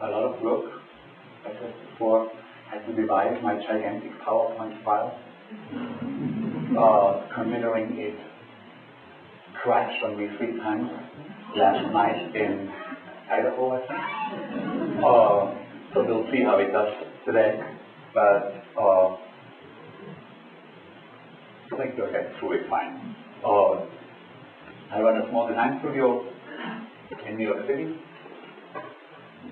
a lot of work, as I said before. I had to divide my gigantic PowerPoint file, considering it crashed on me 3 times last night in Idaho, I think. So we'll see how it does today, but I think we'll get through it fine. I run a small design studio in New York City.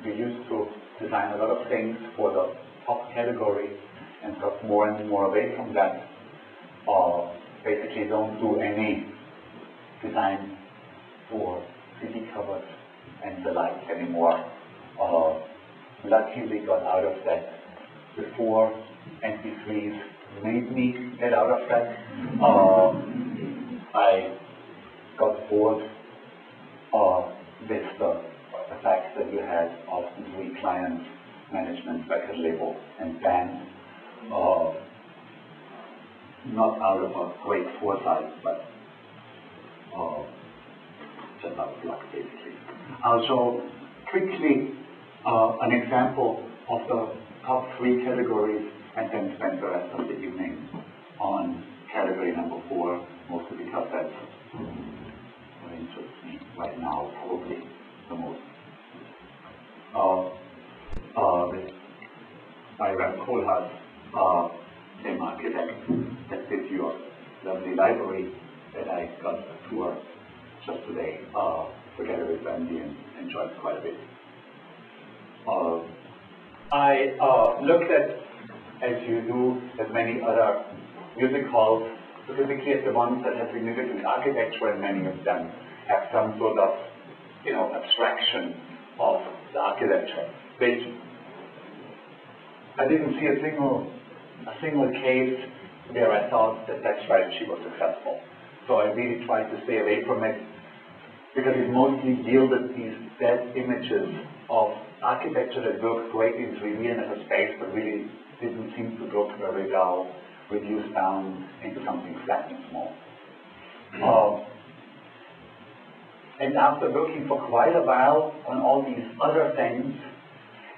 We used to design a lot of things for the top category and got more and more away from that. Basically don't do any design for CD covers and the like anymore. Luckily got out of that before MP3s made me get out of that. I got bored with the fact that you had often 3 clients, management, record label, and band, not out of a great foresight, but just out of luck, basically. I'll show quickly an example of the top 3 categories and then spend the rest of the evening on category number 4, mostly because that's what interests me right now, probably the most. By Rem Koolhaas, same architect that did your lovely library that I got a tour just today together with Wendy and enjoyed quite a bit. I looked at, as you do, at many other music halls, specifically at the ones that have significant architecture, and many of them have some sort of, abstraction of the architecture, which I didn't see a single case where I thought that strategy was successful. So I really tried to stay away from it because it mostly yielded these dead images of architecture that worked great in 3D and as a space, but really didn't seem to look very well reduced down into something flat and small. And after working for quite a while on all these other things,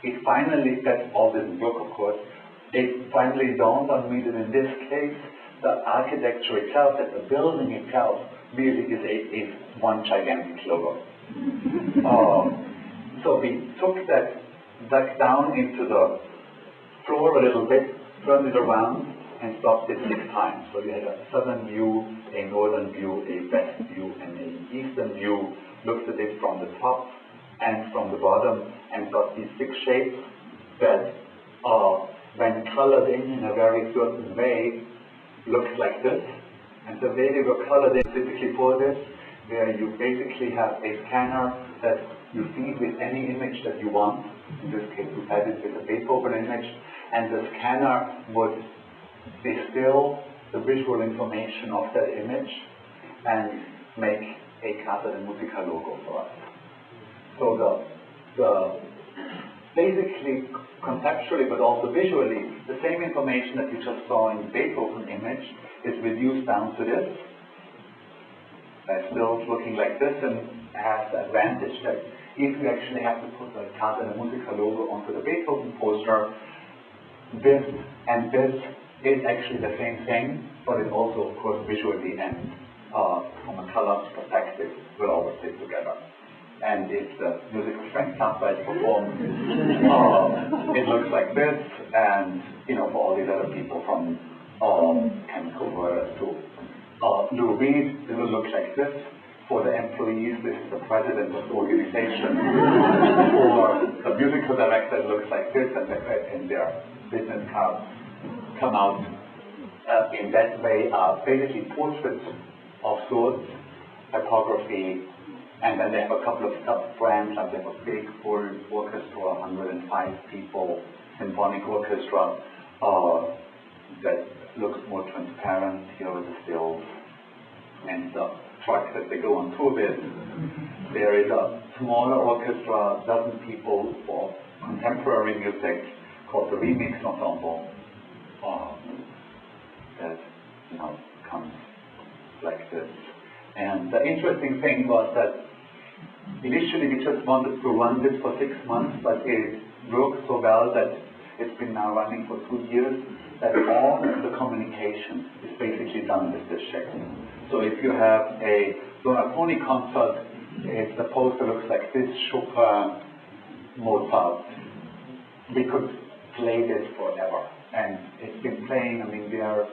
it finally, that all didn't work of course, it finally dawned on me that in this case, the architecture itself, that the building itself, really is one gigantic logo. So we took that back down into the floor a little bit, turned it around, and stopped it 6 times. So you had a southern view, a northern view, a west view, and an eastern view. Looked at it from the top and from the bottom, and got these 6 shapes that, when colored in a very certain way, looked like this. And the way they were colored in specifically for this, where you basically have a scanner that you feed with any image that you want. In this case, we had it with a Beethoven image, and the scanner would distill the visual information of that image and make a Casa de Musica logo for us. So the basically, conceptually, but also visually, the same information that you just saw in the Beethoven image is reduced down to this. Still looking like this, and has the advantage that if you actually have to put the Casa de Musica logo onto the Beethoven poster, this and this is actually the same thing, but it also, of course, visually and from a color perspective will always fit together. And if the musical strength sample is performed, it looks like this, and for all these other people from chemical workers to Lou Reed, it will look like this. For the employees, this is the president of the organization. For the musical director, it looks like this, and their business cards come out in that way, basically portraits of sorts, typography, and then they have a couple of sub-brands, like they have a big full orchestra, 105 people, symphonic orchestra, that looks more transparent. Here are the stills and the truck that they go on tour with. There is a smaller orchestra, 12 people for contemporary music called the Remix Ensemble, that comes like this. And the interesting thing was that Initially, we just wanted to run this for 6 months, but it worked so well that it's been now running for 2 years, that all the communication is basically done with this shape. So if you have a Donatoni concert, if the poster looks like this, Chopin, Mozart, we could play this forever. And it's been playing, I mean, there are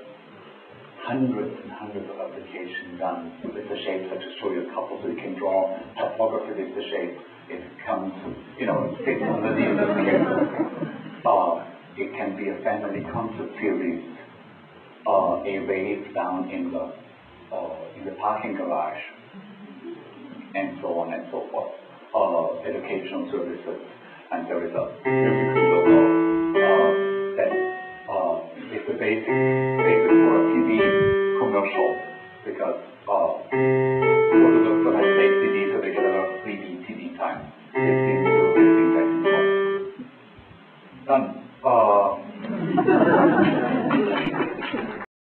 hundreds and hundreds of applications done with the shapes. I just show you a couple so you can draw typography with the shape. It comes, you know, it fits underneath the skin. It can be a family concert series, a rave down in the parking garage, and so on and so forth. Educational services, and there is a musical logo that is the basic for a TV commercial, because photographers have made TV, so they get a lot of 3D TV time. 15 seconds. Done.